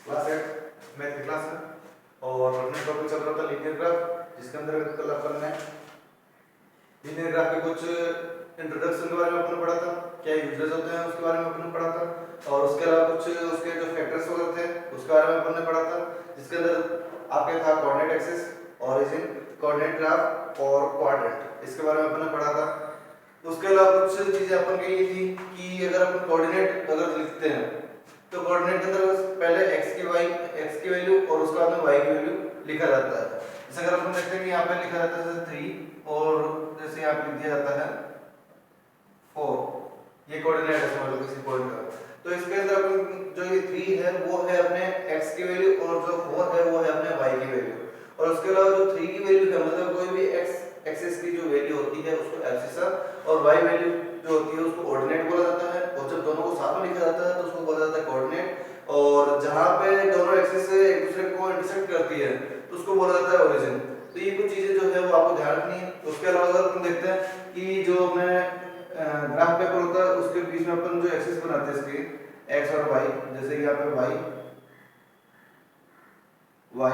Class 8 math की class है और अपने टॉपिक चल रहा था लीनियर ग्राफ, जिसके अंदर कल अपन ने लीनियर ग्राफ के कुछ इंट्रोडक्शन के बारे में अपन पढ़ा था, क्या यूजेस होते हैं उसके बारे में अपन पढ़ा था, और उसके अलावा कुछ उसके जो फैक्टर्स वगैरह थे उसके बारे में अपन ने पढ़ा था, जिसके अंदर आपके था coordinate axis, origin, coordinate graph और क्वाड्रेंट, इसके बारे में अपन ने पढ़ा था। उसके अलावा कुछ चीजें अपन कही थी कि अगर अपन कोऑर्डिनेट अगर लिखते हैं तो कोऑर्डिनेट के अंदर पहले x की वैल्यू और उसके बाद में y की वैल्यू लिखा जाता है। जैसे अगर अपन देखते हैं कि यहाँ पे लिखा जाता है जैसे 3 और जैसे यहाँ पे लिख दिया जाता है 4, ये कोऑर्डिनेट है समझ लो किसी पॉइंट का। तो इसके अंदर अपन जो ये 3 है वो है अपने x की वैल्यू और जो 4 है वो है अपने y की वैल्यू, और उसके अलावा जो 3 की वैल्यू है मतलब कोई भी x एक्सिस की जो वैल्यू होती है उसको एब्सिसा और y वैल्यू जो होती है उसको ऑर्डिनेट बोला जाता है, और जब दोनों को साथ में लिखा जाता है तो उसको बोला जाता है कोऑर्डिनेट, और जहां पे दोनों एक्सिस से एक दूसरे को इंटरसेक्ट करती है तो उसको बोला जाता है ओरिजिन। तो ये कुछ चीजें जो है वो आपको ध्यान रखनी है। उसके अलावा अगर हम देखते हैं कि जो अपने ग्राफ पेपर होता है उसके बीच में अपन जो एक्सिस बनाते हैं इसके x और y, जैसे यहाँ पे y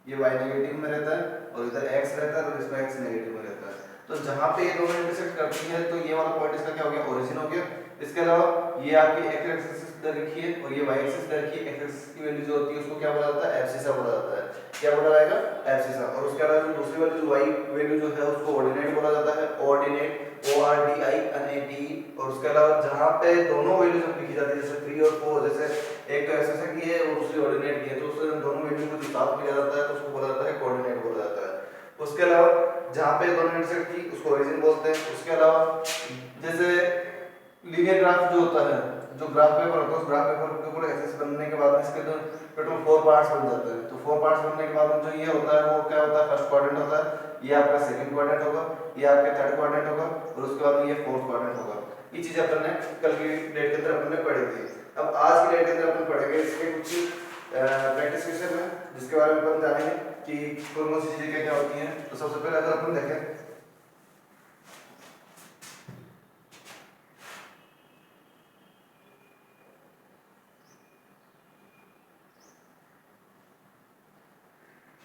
ये y नेगेटिव में रहता है और इधर x रहता है और इसमें x नेगेटिव में रहता है, तो जहां पे ये दोनों इंटरसेक्ट करती है तो ये वाला पॉइंट इसका क्या हो गया, ओरिजिन हो गया। इसके अलावा ये आपकी x एक्सिस इधर रखिए और ये y एक्सिस इधर रखिए, x एक्सिस की वैल्यू जो होती है उसको क्या बोला जाता है, एब्सिसा बोला जाता है। क्या बोला जाएगा, एब्सिसा। और उसके अलावा जो दूसरी वाली जो y वैल्यू जो है उसको ऑर्डिनेट बोला जाता है, ऑर्डिनेट ORDINATE। और उसके अलावा जहां पे दोनों वैल्यू जब लिखी जाती है जैसे 3 और 4, जैसे एक तो एब्सिसा की है और दूसरी ऑर्डिनेट की है, तो उससे दोनों वैल्यू को जो साथ में लिया जाता है तो उसको बोला जाता है कोऑर्डिनेट बोला जाता है। उसके अलावा जहां पे दोनों इंटरसेक्ट की उसको ओरिजिन बोलते हैं। उसके अलावा जैसे लीनियर ग्राफ जो होता है, जो ग्राफ पेपर होता है उस ग्राफ पेपर के ऊपर एक्सिस बनने के बाद इसके तो टोटल 4 पार्ट्स बन जाते हैं। तो 4 पार्ट्स बनने के बाद जो ये होता है वो क्या होता है, फर्स्ट क्वाड्रेंट होता है, ये आपका सेकंड क्वाड्रेंट होगा, ये आपका थर्ड क्वाड्रेंट होगा और उसके बाद ये फोर्थ क्वाड्रेंट होगा। ये चीज अपन ने कल की डेट के अंदर अपन ने पढ़ी थी। अब आज की डेट के अंदर अपन पढ़ेंगे इसके कुछ प्रैक्टिस क्वेश्चन है जिसके बारे में अपन जानेंगे कि कौन कौन सी चीजें क्या होती हैं। तो सबसे पहले अगर अपन देखें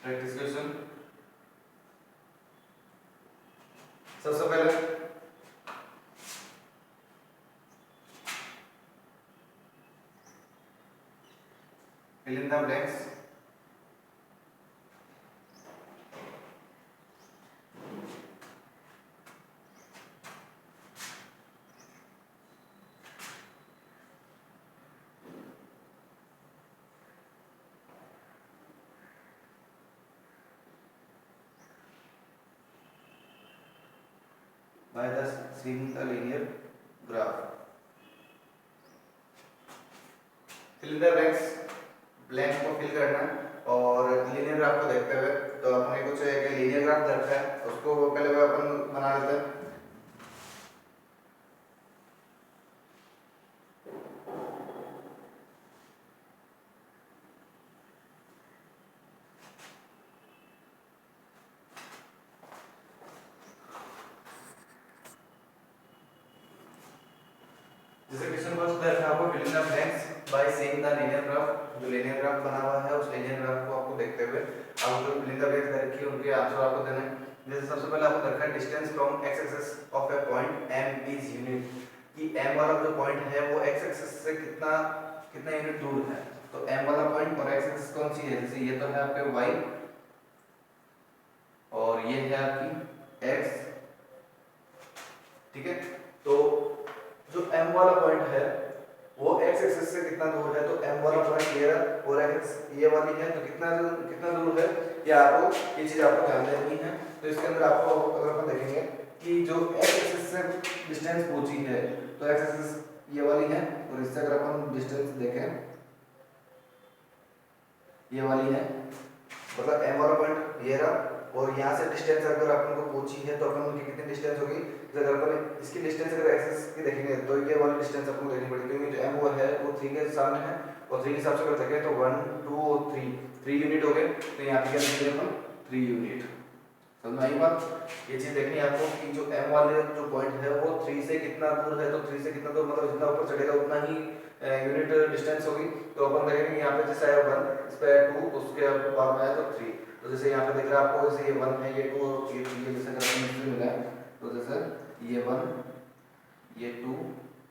प्रैक्टिस क्वेश्चन, सबसे पहले fill in the blanks। by thus seeing the linear graph, fill in the blanks, blank को फिल करना है। और लीनियर ग्राफ को देखते हुए तो अपने कुछ एक लीनियर ग्राफ दरकार है उसको पहले अपन बना लेते हैं। जैसे क्वेश्चन फर्स्ट देखा आपको fill in the blanks by seeing the linear graph, जो लीनियर ग्राफ बना हुआ है उस लीनियर ग्राफ को आपको देखते हुए आप जो फिल इन द ब्लैंक्स रखी है उनके आंसर आपको देने हैं। जैसे सबसे पहले आपको रखा है distance from x axis of a point m is unit, कि m वाला जो पॉइंट है वो x एक्सिस से कितना कितना यूनिट दूर है। तो m वाला पॉइंट और x एक्सिस कौन सी है, जैसे ये तो है आपके y और ये है आपकी x, ठीक है। तो जो m वाला पॉइंट है वो x एक्सिस से कितना दूर है, तो m वाला पॉइंट ये है और x ये वाली है, तो कितना दूर है ये आपको ये चीज आपको ध्यान देनी है। तो इसके अंदर आपको अगर अपन देखेंगे कि जो x एक्सिस से डिस्टेंस पूछी है तो x एक्सिस ये वाली है और इससे अगर अपन डिस्टेंस देखें ये वाली है, मतलब m वाला पॉइंट ये रहा और यहाँ से डिस्टेंस अगर अपन को पूछी है तो अपन उनकी कितनी डिस्टेंस होगी, अगर अपन इसकी डिस्टेंस अगर एक्सिस की देखेंगे तो ये वाली डिस्टेंस अपन को लेनी पड़ेगी, क्योंकि जो m वो है वो 3 के सामने है और 3 के हिसाब से अगर देखें तो 1 2 और 3 यूनिट हो गए, तो यहाँ पे क्या लिखेंगे अपन 3 यूनिट। समझ में आई बात। ये चीज देखनी है आपको कि जो m वाले जो पॉइंट है वो 3 से कितना दूर है, तो 3 से कितना दूर मतलब जितना ऊपर चढ़ेगा उतना ही यूनिट डिस्टेंस होगी। तो अपन देखेंगे यहाँ पे जैसे है 1, इस पे 2, उसके बाद में है तो 3। तो जैसे यहाँ पे दिख रहा है आपको, जैसे ये 1 है, ये 2 और ये 3 है, जैसे अगर मिला है तो जैसे ये 1, ये 2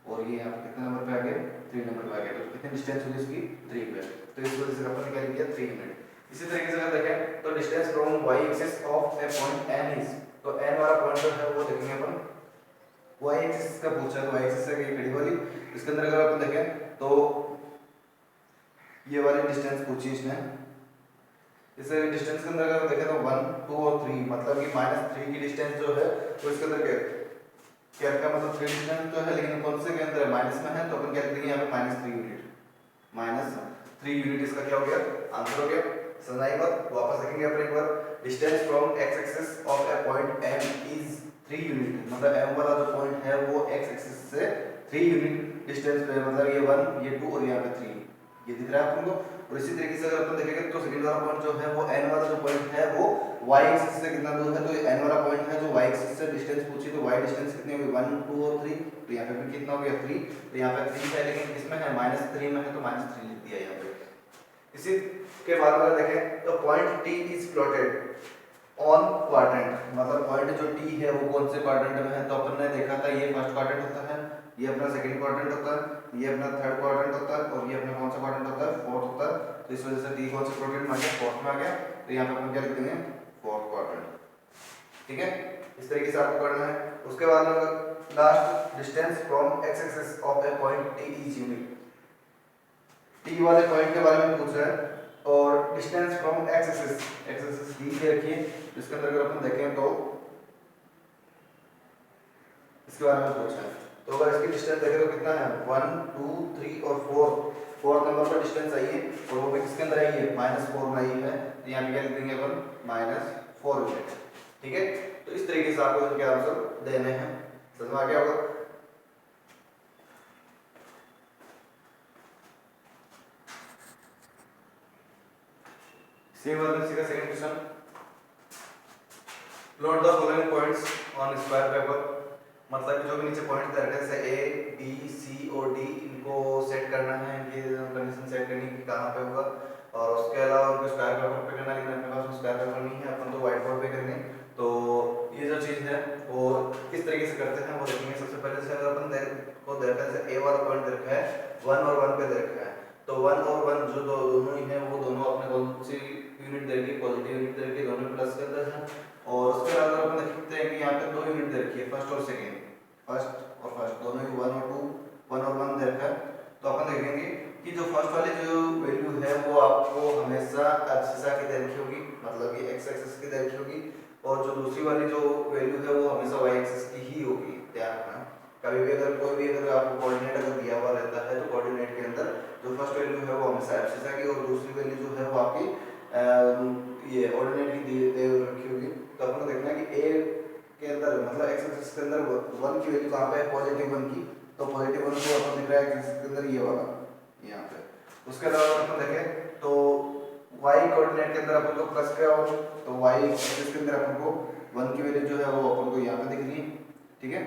और ये यहाँ पे कितने नंबर पे आ गया, 3 नंबर पे आ गया। तो कितनी डिस्टेंस होगी इसकी, 3 पे। तो इस वजह से अपन निकाल लिया 3 यूनिट। इसी तरीके से अगर देखें तो distance from y axis of a point n is, तो n वाला पॉइंट जो है वो देखेंगे अपन y एक्सिस का पूछा है, तो y एक्सिस से ये खड़ी वाली, इसके अंदर अगर अपन देखें तो ये वाली डिस्टेंस पूछी इसने। इस डिस्टेंस के अंदर अगर देखें तो 1, 2 और 3, मतलब कि -3 की डिस्टेंस जो है वो इसके अंदर क्या क्या मतलब 3 डिस्टेंस तो है, लेकिन कौन से के अंदर है, माइनस में है, तो अपन क्या लिखेंगे यहाँ पे -3 यूनिट। -3 यूनिट इसका क्या हो गया, आंसर हो गया। समझ आई बात? वापस देखेंगे अपन एक बार, distance from x axis of a point m is 3 unit, मतलब m वाला जो पॉइंट है वो x एक्सिस से 3 यूनिट डिस्टेंस पे, मतलब ये 1, ये 2 और यहाँ पे 3, ये दिख रहा है आपको। और इसी तरीके से अगर अपन देखेंगे तो सेकंड वाला पॉइंट जो है वो n वाला जो पॉइंट है वो y एक्सिस से कितना दूर है, तो n वाला पॉइंट है जो y एक्सिस से डिस्टेंस पूछी, तो y डिस्टेंस कितनी होगी, 1, 2 और 3, तो यहाँ पे भी कितना हो गया 3, तो यहाँ पे 3 है, लेकिन इसमें है -3 में है, तो -3 लिख दिया यहाँ पे। इसी के बाद अगर देखें तो point T is plotted on quadrant, मतलब पॉइंट जो T है वो कौन से क्वाड्रेंट में है, तो अपन ने देखा था ये फर्स्ट क्वाड्रेंट होता है, ये अपना सेकंड क्वाड्रेंट होता है, ये अपना थर्ड क्वाड्रेंट होता है, और ये अपना कौन सा क्वाड्रेंट होता है, फोर्थ होता है। तो इस वजह से T कौन से क्वाड्रेंट में आ गया, फोर्थ में आ गया, तो यहाँ पे अपन क्या लिख देंगे, फोर्थ क्वाड्रेंट। ठीक है, इस तरीके से आपको करना है। उसके बाद last, distance from x axis of a point T is unit, T वाले पॉइंट के बारे में पूछ रहा है, और distance from x axis D के रखिए, इसके अंदर अगर अपन देखें तो इसके बारे में पूछा है। तो अगर इसकी डिस्टेंस देखें तो कितना है, 1, 2, 3 और 4 नंबर पर डिस्टेंस आई है, और वो भी किसके अंदर आई है, -4 में आई है, तो यहाँ पे क्या लिख देंगे अपन, -4 यूनिट। ठीक है, तो इस तरीके से आपको इनके आंसर देने हैं। समझ में आ गया होगा? सेम वाला का second question, plot the following points on square paper, मतलब कि जो भी नीचे पॉइंट दे रखे हैं जैसे ए, बी, सी और डी, इनको सेट करना है, इनकी कंडीशन सेट करनी है कि कहाँ पे होगा, और उसके अलावा उनको स्क्वायर पेपर पे करना है, लेकिन अपने पास स्क्वायर पेपर नहीं है, अपन तो व्हाइट बोर्ड पे करेंगे। तो ये जो चीज़ है वो किस तरीके से करते हैं वो देखेंगे। सबसे पहले से अगर अपन को दे रखा है जैसे ए वाला पॉइंट दे रखा है 1 और 1 पे दे रखा है, तो 1 और 1 जो दोनों ही है वो दोनों अपने कौन सी यूनिट दे रखी है, पॉजिटिव यूनिट दे रखी है, दोनों प्लस के अंदर है। और उसके अलावा अपन देखते हैं कि यहाँ पे 2 यूनिट दे रखी है, फर्स्ट और सेकेंड, फर्स्ट दोनों ही 1 और 2, 1 और 1 दे रखा है। तो अपन देखेंगे कि जो फर्स्ट वाली जो वैल्यू है वो आपको हमेशा एब्सिसा की दे रखी होगी, मतलब कि x एक्सिस की दे रखी होगी, और जो दूसरी वाली जो वैल्यू है वो हमेशा y एक्सिस की ही होगी। ध्यान रखना, कभी भी अगर कोई भी अगर आपको कोऑर्डिनेट अगर दिया हुआ रहता है तो कोऑर्डिनेट के अंदर जो फर्स्ट वैल्यू है वो हमेशा एब्सिसा की, और दूसरी वैल्यू जो है वो आपकी ये ऑर्डिनेट की दे रखी होगी। तो अपन को देखना है कि a के अंदर मतलब x एक्सिस के अंदर 1 की वैल्यू कहाँ पे है, पॉजिटिव 1 की, तो पॉजिटिव 1 को अपन दिख रहा है x एक्सिस के अंदर ये वाला यहाँ पे। उसके अलावा अपन देखें तो y कोऑर्डिनेट के अंदर अपन को प्लस का, और तो y एक्सिस के अंदर अपन को 1 की वैल्यू जो है वो अपन को यहाँ पे दिख रही है। ठीक है,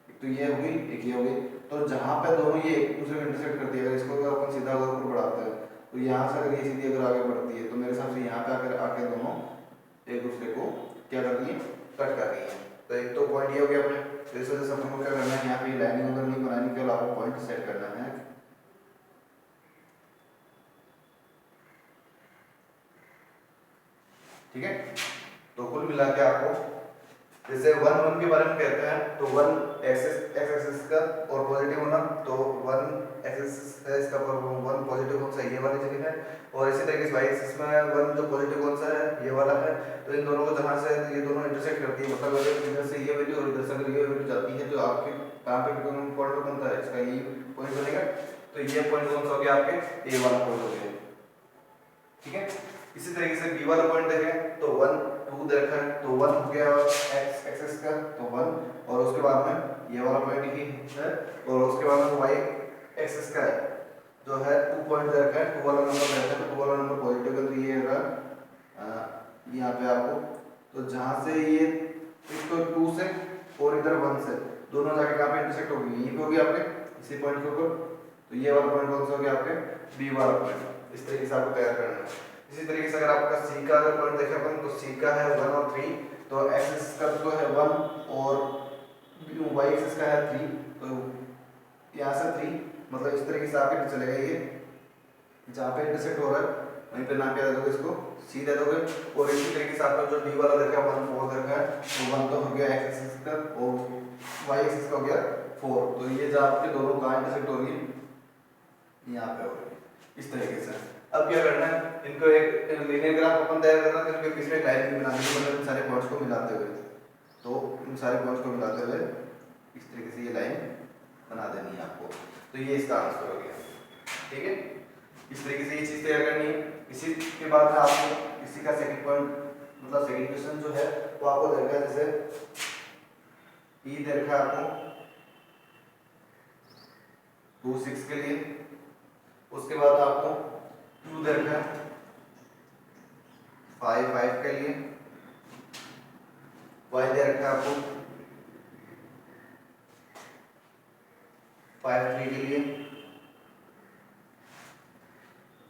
एक तो ये हो गई, एक ये हो गई, तो जहाँ पे दोनों ये एक दूसरे को इंटरसेक्ट करती है, अगर इसको अगर अपन सीधा अगर ऊपर बढ़ाते हैं तो यहाँ से अगर ये सीधी अगर आगे बढ़ती है तो मेरे हिसाब से यहाँ पे आकर आके दोनों एक दूसरे को क्या कर रही है, कट कर रही है। तो एक तो पॉइंट ये हो गया अपने, तो इस वजह से अपन को क्या करना है, यहाँ पे लाइनिंग अगर नहीं बनानी, केवल आपको पॉइंट सेट करना है। ठीक है, तो कुल मिला के आपको जैसे 1 1 के बारे में कहते हैं तो 1 एक्सिस का और पॉजिटिव होना, तो 1 एक्सिस है इसका पर 1 पॉजिटिव कौन सा ये वाली जगह है, और इसी तरीके से y एक्सिस में 1 जो पॉजिटिव कौन सा है ये वाला है। तो इन दोनों को जहाँ से ये दोनों इंटरसेक्ट करती है, मतलब अगर इधर से ये वैल्यू और इधर से अगर ये वैल्यू जाती है तो आपके कहाँ पे पॉइंट बनता है, इसका ये पॉइंट बनेगा। तो ये पॉइंट कौन सा हो गया, आपके ए वाला पॉइंट हो गया। ठीक है, इसी तरीके से बी वाला पॉइंट देखें तो 1 2 दे रखा है, तो 1 हो गया x एक्सिस का, तो 1, और उसके बाद में ये वाला पॉइंट ही है, और उसके बाद में y एक्सिस का है जो है 2 पॉइंट दे रखा है, 2 वाला नंबर दे रखा है, तो 2 वाला नंबर पॉजिटिव का, तो ये रहा यहाँ पे आपको, तो जहाँ से ये एक तो 2 से और इधर 1 से दोनों जाके कहाँ पे इंटरसेक्ट होगी, यहीं पे होगी आपके इसी पॉइंट के ऊपर। तो ये वाला पॉइंट कौन सा हो गया आपके बी वाला पॉइंट। इस तरीके से आपको तैयार करना है। इसी तरीके से अगर आपका सी का अगर पॉइंट देखें अपन तो सी का है 1 और 3, तो एक्स एक्सिस का तो है 1 और वाई एक्सिस का है 3, तो यहाँ से 3 मतलब इस तरीके से आपके चलेगा ये जहाँ पे इंटरसेक्ट हो रहा है वहीं पे नाम क्या दे दोगे इसको सी दे दोगे। और इसी तरीके से आपका जो डी वाला देखा 1 4 देखा है वो 1 तो हो गया एक्स एक्सिस का और वाई एक्सिस का हो गया 4, तो ये जहाँ आपके दोनों कहाँ इंटरसेक्ट हो रही है यहाँ पे हो रही है इस तरीके से। अब क्या करना है, इनको एक लीनियर ग्राफ अपन तैयार करना है, इनके बीच में लाइन बनानी है, मतलब इन सारे पॉइंट्स को मिलाते हुए, तो इन सारे पॉइंट्स को मिलाते हुए इस तरीके से ये लाइन बना देनी है आपको। तो ये इसका आंसर हो गया, ठीक है। इस तरीके से ये चीज तैयार करनी है। इसी के बाद में आपको इसी का सेकंड पॉइंट मतलब सेकंड क्वेश्चन जो है वो आपको दे रखा है, जैसे ई दे रखा है आपको 2 6 के लिए, उसके बाद आपको 2 दे रखा है 5 5 के लिए, y दे रखा है आपको 5 3 के लिए,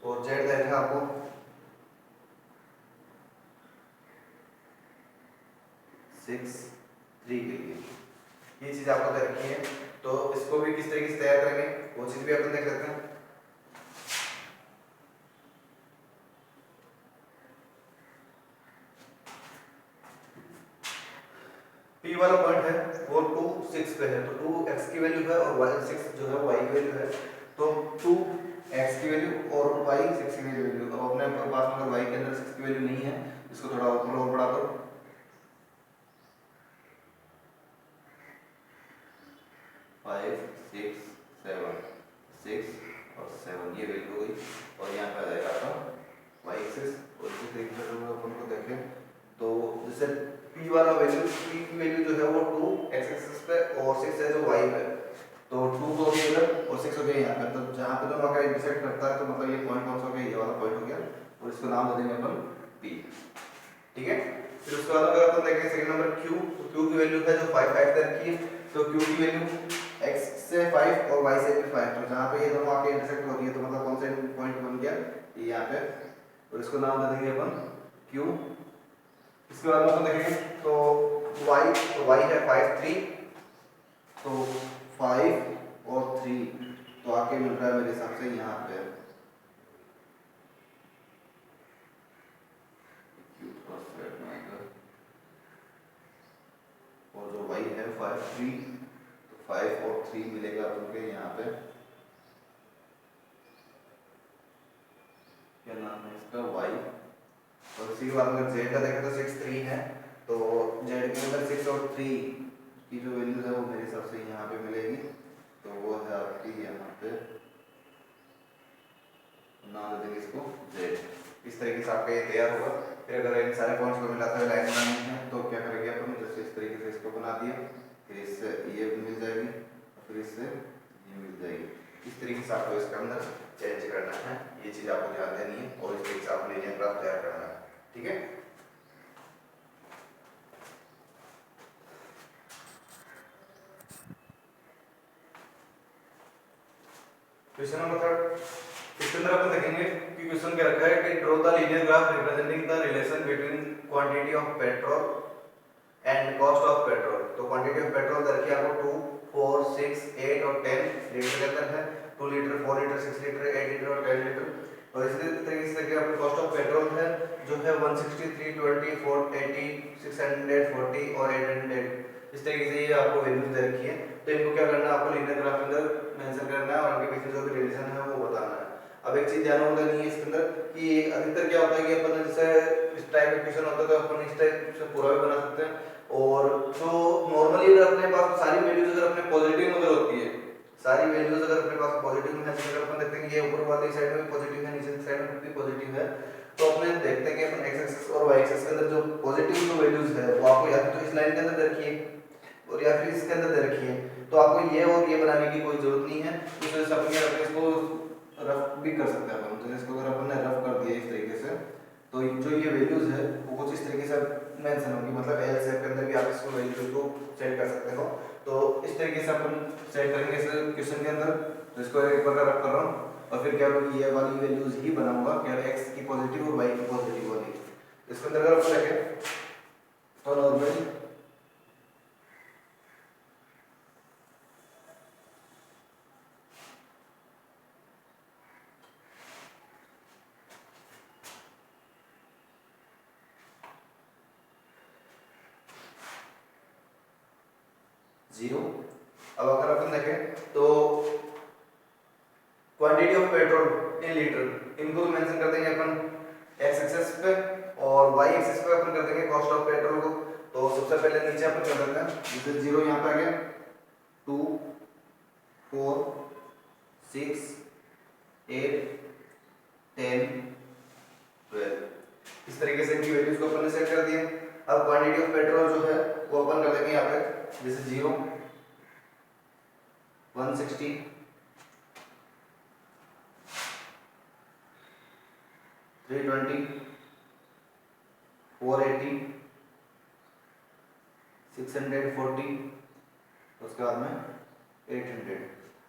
और z दे रखा है आपको 6 3 के लिए। ये चीज आपको दे रखी है, तो इसको भी किस तरीके से तैयार करेंगे वो चीज भी अपन देख लेते हैं। P वाला पॉइंट है वो 2 6 पे है, तो 2 x की वैल्यू है और y 6 जो है y की वैल्यू है, तो 2 x की वैल्यू और y 6 की वैल्यू। अब अपने पास में अगर y के अंदर 6 की वैल्यू नहीं है, इसको थोड़ा ऊपर और बढ़ा दो, 5 6 7 6 और 7 ये वैल्यू हो गई, और यहाँ पे आ जाएगा आपका y एक्सिस। और इसी तरीके से अगर अपन को देखें तो जैसे p वाला वैल्यू p की वैल्यू जो है वो 2 x एक्सिस पे और 6 है जो y पे, तो 2 तो भी इधर और 6 हो गया यहाँ पे, तो जहाँ पे दोनों का इंटरसेक्ट करता है तो मतलब ये पॉइंट कौन सा हो गया, ये वाला पॉइंट हो गया, और इसको नाम दे देंगे अपन p, ठीक है। फिर उसके बाद अगर अपन देखें सेकंड नंबर q, तो q की वैल्यू है जो 5 5 तक की है, तो q की वैल्यू x से 5 और y से भी 5, तो जहाँ पे ये दोनों आके इंटरसेक्ट हो रही है तो मतलब कौन सा पॉइंट बन गया ये यहाँ पे, और इसको नाम दे देंगे अपन q। इसके बाद अपन देखेंगे तो y है 5 3, तो 5 और 3 तो आके मिल रहा है मेरे हिसाब से यहाँ पे और जो y है 5 3, तो 5 और 3 मिलेगा अपन के यहाँ पे, क्या नाम है इसका y। और इसी के बाद अगर z का देखें तो 6 3 है, तो z के अंदर 6 और 3 की जो वैल्यू है वो मेरे हिसाब से यहाँ पे मिलेगी, तो वो है आपकी यहाँ पे नाम दे देंगे इसको z। इस तरीके से आपका ये तैयार होगा। फिर अगर इन सारे पॉइंट्स को मिलाते हुए लाइन बनानी है तो क्या करेंगे अपन, जैसे इस तरीके से इसको बना दिया, फिर इससे ये मिल जाएगी और फिर इससे ये मिल जाएगी। इस तरीके से आपको इसके अंदर चेंज करना है, ये चीज आपको ध्यान देनी है, और इस तरीके से आप लीनियर ग्राफ तैयार करना है, ठीक है। क्वेश्चन नंबर 3, इसके अंदर अपन देखेंगे कि क्वेश्चन क्या रखा है कि draw the linear graph representing the relation between quantity of petrol and cost of petrol. तो क्वांटिटी ऑफ पेट्रोल दरकी आपको 2 4 6 8 और 10 लीटर के अंदर है, 2 लीटर 4 लीटर 6 लीटर 8 लीटर और 10 लीटर। और इसी तरीके से देखिए आपको कॉस्ट ऑफ पेट्रोल है जो है 163 20 480 640 और 800। इस तरीके से ये आपको वैल्यूज दे रखी है, तो इनको क्या करना है आपको लीनियर ग्राफ के अंदर मेंशन करना है और उनके बीच जो भी रिलेशन है वो बताना है। अब एक चीज ध्यान रखनी है इसके अंदर कि अधिकतर क्या होता है कि अपन जैसे इस टाइप का क्वेश्चन होता है तो अपन इस टाइप से पूरा भी बना सकते हैं, और जो नॉर्मली अगर अपने पास सारी वैल्यूज अगर अपने पॉजिटिव में अगर होती है, सारी वैल्यूज अगर अपने पास पॉजिटिव में है, तो अपन देखते हैं कि ये ऊपर वाली साइड में पॉजिटिव है, नीचे साइड में भी पॉजिटिव है, तो अपने देखते हैं कि अपन x एक्सिस और y एक्सिस के अंदर जो पॉजिटिव जो वैल्यूज है वो आपको या तो इस लाइन के अंदर दे रखी है और या फिर इसके अंदर दे रखी है, तो आपको ये और ये बनाने की कोई जरूरत नहीं है। तो जैसे अपन क्या करते हैं इसको रफ भी कर सकते हैं अपन, तो इसको अगर अपन ने रफ कर दिया इस तरीके से, तो जो ये वैल्यूज है वो कुछ इस तरीके से मेंशन होंगी, मतलब एल शेप के अंदर भी आप इसको वैल्यूज को सेट कर सकते हो। तो इस तरीके से अपन सेट करेंगे इस क्वेश्चन के अंदर। तो इसको एक बार रख कर रहा हूँ और फिर क्या होगा, ये वाली वैल्यूज ही बनाऊंगा क्या, x की पॉजिटिव और y की पॉजिटिव वाली। इसके अंदर अगर अपन देखें तो नॉर्मली जीरो। अब अगर अपन देखें तो quantity of petrol in litre, इनको मेंशन कर देंगे अपन एक्स एक्सिस पे और वाई एक्सिस पे अपन कर देंगे कॉस्ट ऑफ पेट्रोल को। तो सबसे पहले नीचे अपन कर देते हैं, जैसे जीरो यहाँ पे आ गया, 2 4 6 8 10 12, इस तरीके से इनकी वैल्यूज को अपन ने सेट कर दिए। अब क्वांटिटी ऑफ पेट्रोल जो है वो अपन कर देंगे यहाँ पे, जैसे 0 160 320 480 640, उसके बाद में 800।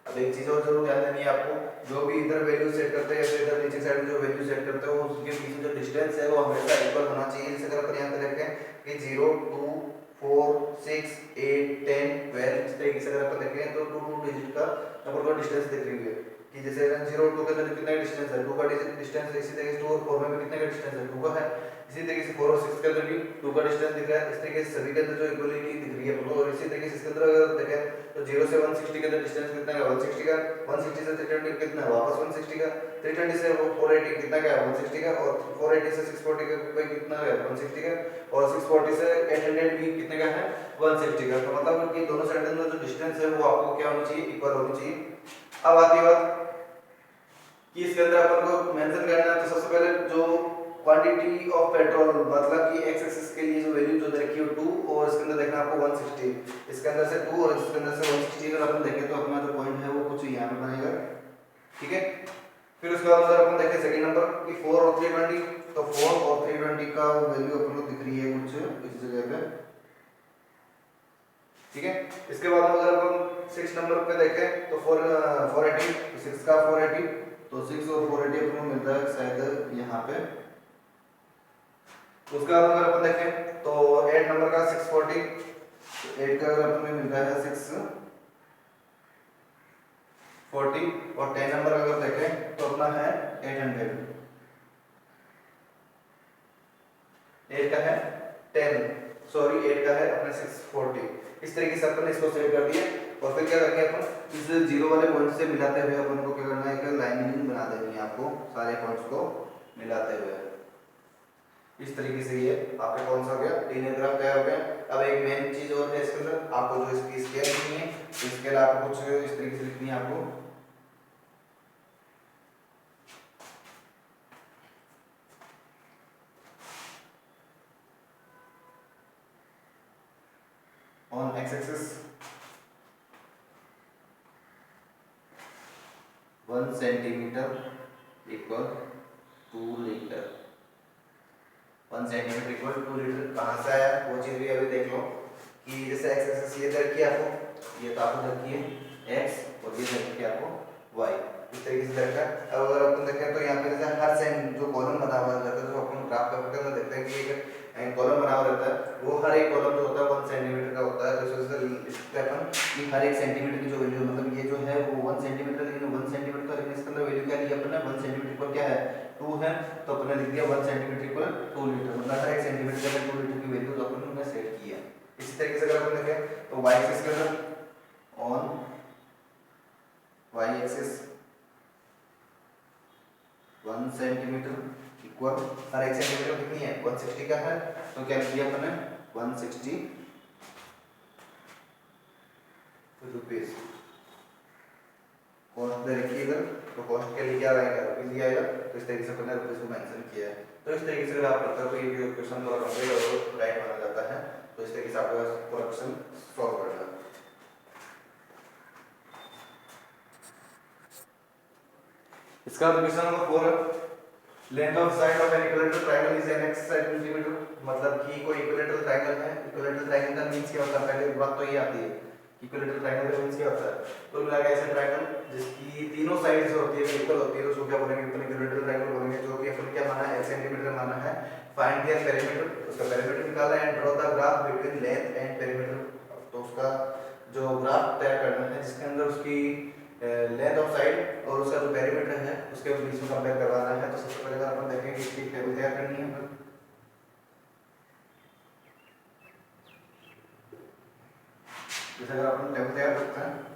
अब एक चीज और जरूर ध्यान देनी है आपको, जो भी इधर वैल्यू सेट करते हैं या फिर इधर नीचे साइड में जो वैल्यू सेट करते हो उसके पीछे जो डिस्टेंस है वो हमेशा इक्वल होना चाहिए। जैसे अगर अपन यहाँ पे देखें कि 0 2 4 6 8 10 12, इस तरीके से अगर अपन देखें तो 2 डिजिट का नंबर का डिस्टेंस दिख रही है कि जैसे 0 2 के अंदर कितना डिस्टेंस है, 2 का डिस्टेंस, इसी तरीके से 2 और 4 में भी कितने का डिस्टेंस है, 2 का है। इसी तरीके से 4 और 6 के अंदर भी 2 का डिस्टेंस दिख रहा है। इस तरीके से सभी के अंदर जो इक्वलिटी दिख रही है आपको। और इसी तरीके से इसके अंदर अगर देखें तो 0 से 160 के अंदर डिस्टेंस कितना है, 160 का, 160 से 320 कितना है, वापस 160 का, 320 से 480 कितना का है, 160 का, और 480 से 640 का कितना है, 160 का, और 640 से 800 भी कितने का है, 160 का। तो मतलब कि दोनों साइड में जो डिस्टेंस है वो आपको क्या होनी चाहिए, इक्वल होनी चाहिए। अब आती है बात कि इसके अंदर अपन को मेंशन करना है, तो सबसे पहले जो क्वांटिटी ऑफ पेट्रोल मतलब कि एक्स एक्सिस के लिए जो वैल्यू जो रखी हो 2 और इसके अंदर देखना आपको 160, इसके अंदर से 2 और इसके अंदर से 160 अगर अपन देखें तो अपना जो पॉइंट है वो कुछ यहाँ पे बनेगा, ठीक है। फिर उसके बाद अगर अपन देखें सेकंड नंबर कि 4 और 320, तो 4 और 320 का वैल्यू अपन को दिख रही है कुछ इस जगह पे, ठीक है। इसके बाद अगर अपन 6 नंबर पे देखें तो 480, तो 6 का 480, तो 6 और 480 अपन को मिलता है शायद यहाँ पे। उसके बाद अगर अपन देखें तो 8 नंबर का 640, तो 8 का अगर अपन को मिलता है 640, और 10 नंबर अगर देखें तो अपना है 800, 8 का है 10 सॉरी 8 का है अपने 640। इस तरीके से अपन ने इसको सेट कर दिया। और फिर क्या करेंगे अपन, इस जीरो वाले पॉइंट से मिलाते हुए अपन को क्या करना है, एक लाइनिंग बना देनी है आपको सारे पॉइंट्स को मिलाते हुए। इस तरीके से ये आपका कौन सा हो गया, लीनियर ग्राफ तैयार हो गया। अब एक मेन चीज और है इसके अंदर, आपको जो इसकी स्केल लिखनी है, स्केल आपको कुछ इस तरीके से लिखनी है आपको, on x axis 1 centimetre equal 2 litre, 1 centimetre equal 2 litre. कहाँ से आया वो चीज भी अभी देख लो कि जैसे एक्स एक्सिस ये दर की आपको, ये तो आपको दर की है एक्स और ये दर की आपको वाई, इस तरीके से दर का। अब अगर अपन देखें तो यहाँ पे जैसे हर सेंट जो कॉलम बना हुआ रहता है, जो अपन ग्राफ पेपर के अंदर देखते हैं कि एक कॉलम बना हुआ रहता है, वो हर एक कॉलम जो होता है 1 सेंटीमीटर का होता है। तो इस वजह से लिखते हैं अपन कि हर एक सेंटीमीटर की जो वैल्यू मतलब ये जो है वो 1 सेंटीमीटर, लेकिन 1 सेंटीमीटर का, लेकिन इसके अंदर वैल्यू क्या ली अपन ने, 1 सेंटीमीटर पर क्या है 2 है, तो अपन ने लिख दिया 1 सेंटीमीटर इक्वल 2 लीटर, मतलब हर एक सेंटीमीटर के अंदर 2 लीटर की वैल्यू अपन ने सेट की है। इसी तरीके से अगर अपन देखें तो y एक्सिस के अंदर on y axis 1 centimetre equal हर एक सेंटीमीटर कितनी है 160 का है, तो क्या किया अपन ने 160 रुपीस कॉस्ट दे रखी है इधर, तो कॉस्ट के लिए क्या आएगा रुपीस ही आएगा। तो इस तरीके से अपन ने रुपीस को मेंशन किया है। तो इस तरीके से अगर आप करते हो तो ये क्वेश्चन थोड़ा कंप्लीट और राइट माना जाता है। तो इस तरीके से आपका पूरा क्वेश्चन सॉल्व करेगा। इसका question number 4, length of side of an equilateral triangle is an x centimetre, मतलब कि कोई इक्विलेटरल ट्रायंगल है, इक्विलेटरल ट्रायंगल का मींस क्या होता है, पहले बात तो ये आती है इक्विलेटरल ट्रायंगल का मींस क्या होता है? कुल मिला के ऐसा ट्रायंगल जिसकी तीनों साइड जो होती है इक्वल होती है तो उसको क्या बोलेंगे? अपन इक्विलेटरल ट्रायंगल बोलेंगे। जो कि अपन क्या माना है? 1 सेंटीमीटर माना है। फाइंड दियर पेरीमीटर, उसका पेरीमीटर निकाला है and draw the graph between length and perimeter. तो उसका जो ग्राफ तैयार करना है जिसके अंदर उसकी लेंथ ऑफ साइड और उसका जो पेरीमीटर है उसके बीच में कंपेयर करवाना है। तो सबसे पहले अगर अपन देखें कि इसकी टेबल तैयार करनी है, जैसे अगर अपन टेबल तैयार करते हैं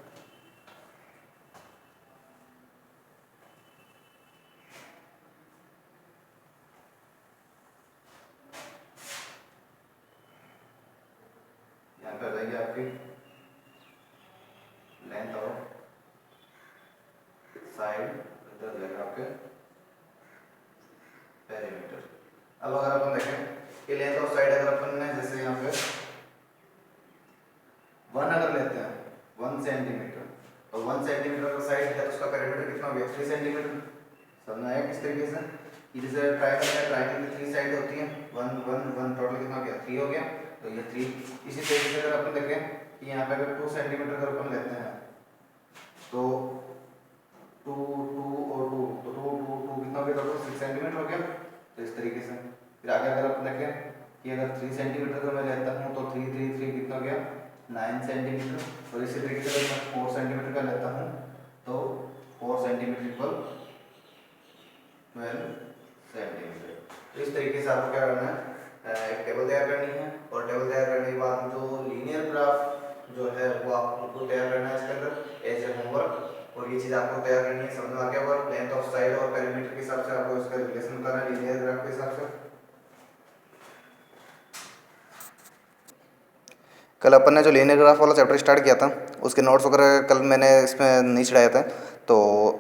यहाँ पे आ जाएगी आपकी लेंथ ऑफ साइड, इधर जाएगा आपके पेरीमीटर। अब अगर अपन देखें कि लेंथ ऑफ साइड अगर अपन ने जैसे यहाँ पे 1 अगर लेते हैं 1 सेंटीमीटर, तो 1 सेंटीमीटर का साइड है तो उसका पेरीमीटर कितना हो गया? 3 सेंटीमीटर। समझ आया किस तरीके से? ये जैसे ट्रायंगल है, ट्रायंगल की 3 साइड होती हैं, 1 1 1 टोटल कितना हो गया? 3 हो गया। तो ये 3। इसी तरीके से अगर अपन देखें कि यहाँ पे अगर 2 सेंटीमीटर अगर अपन लेते हैं तो 2 2 और 2 तो 2 2 2 कितना हो गया? टोटल 6 सेंटीमीटर हो गया। तो इस तरीके से फिर आगे अगर अपन देखें कि अगर 3 सेंटीमीटर का मैं लेता हूँ तो 3 3 3 कितना हो गया? 9 सेंटीमीटर। और इसी तरीके से अगर मैं 4 सेंटीमीटर का लेता हूँ तो 4 सेंटीमीटर इक्वल 12 सेंटीमीटर। तो इस तरीके से आपको क्या करना है? एक टेबल तैयार करनी है और टेबल तैयार करने के बाद जो लीनियर ग्राफ जो है वो आपको तैयार करना है इसके अंदर एज ए होमवर्क। और ये चीज़ आपको तैयार करनी है, समझ में आ गया? और लेंथ ऑफ साइड और पेरीमीटर के हिसाब से आपको इसका रिलेशन बताना है लीनियर ग्राफ के हिसाब से। कल अपन ने जो लीनियर ग्राफ वाला चैप्टर स्टार्ट किया था उसके नोट्स वगैरह कल मैंने इसमें नहीं चढ़ाए थे, तो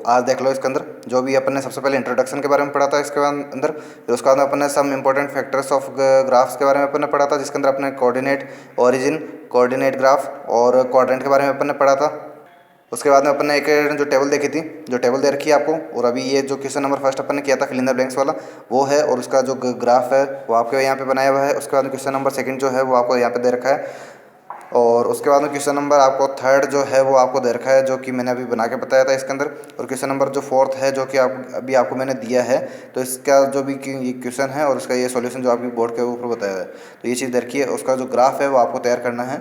आज देख लो इसके अंदर जो भी अपन ने सबसे पहले इंट्रोडक्शन के बारे में पढ़ा था इसके बाद अंदर, फिर उसके बाद अपन ने some important factors of graphs के बारे में अपन ने पढ़ा था जिसके अंदर अपने कोऑर्डिनेट, ओरिजिन, कोऑर्डिनेट ग्राफ और क्वाड्रेंट के बारे में अपन ने पढ़ा था। उसके बाद में अपन ने एक जो टेबल देखी थी, जो टेबल दे रखी है आपको, और अभी ये जो क्वेश्चन नंबर फर्स्ट अपन ने किया था फिल इन द ब्लैंक्स वाला वो है, और उसका जो ग्राफ है वो आपके यहाँ पे बनाया हुआ है। उसके बाद में क्वेश्चन नंबर सेकंड जो है वो आपको यहाँ पे दे रखा है, और उसके बाद में क्वेश्चन नंबर आपको थर्ड जो है वो आपको दे रखा है जो कि मैंने अभी बना के बताया था इसके अंदर। और क्वेश्चन नंबर जो फोर्थ है जो कि अभी आपको मैंने दिया है, तो इसका जो भी ये क्वेश्चन है और उसका ये सॉल्यूशन जो आपकी बोर्ड के ऊपर बताया है, तो ये चीज़ दे रखी है। उसका जो ग्राफ है वो आपको तैयार करना है।